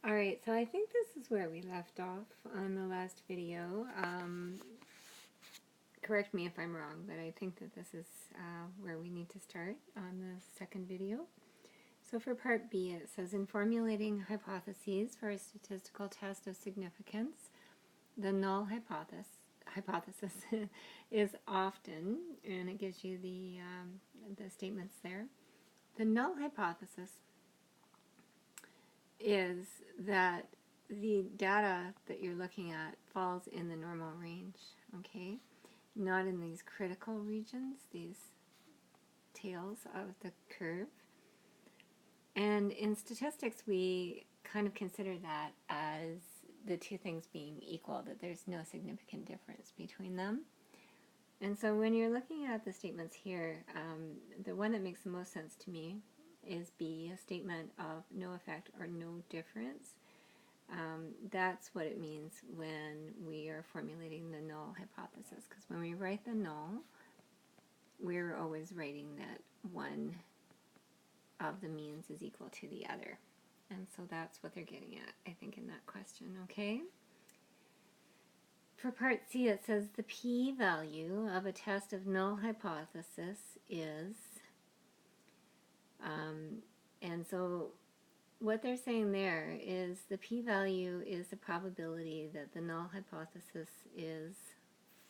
Alright, so I think this is where we left off on the last video. Correct me if I'm wrong, but I think that this is where we need to start on the second video. So for part B, it says, in formulating hypotheses for a statistical test of significance, the null hypothesis is often, and it gives you the statements there, the null hypothesis is that the data that you're looking at falls in the normal range, okay? Not in these critical regions, these tails of the curve. And in statistics, we kind of consider that as the two things being equal, that there's no significant difference between them. And so when you're looking at the statements here, the one that makes the most sense to me is B, a statement of no effect or no difference. That's what it means when we are formulating the null hypothesis, because when we write the null, we're always writing that one of the means is equal to the other. And so that's what they're getting at, I think, in that question, okay? For part C, it says the p-value of a test of null hypothesis is, and so what they're saying there is the p-value is the probability that the null hypothesis is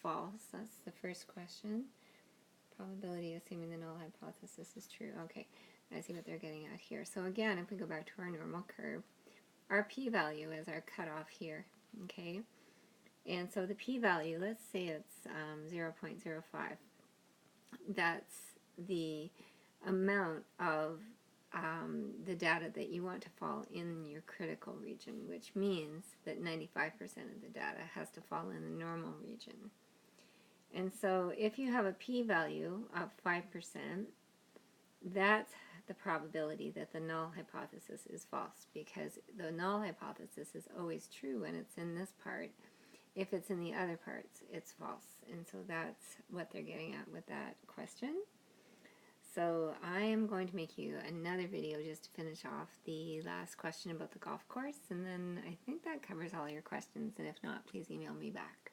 false. That's the first question. Probability assuming the null hypothesis is true. Okay, I see what they're getting at here. So again, if we go back to our normal curve, our p-value is our cutoff here, okay? And so the p-value, let's say it's 0.05. That's the amount of the data that you want to fall in your critical region, which means that 95% of the data has to fall in the normal region. And so if you have a p-value of 5%, that's the probability that the null hypothesis is false, because the null hypothesis is always true when it's in this part. If it's in the other parts, it's false. And so that's what they're getting at with that question. So I am going to make you another video just to finish off the last question about the golf course, and then I think that covers all your questions, and if not, please email me back.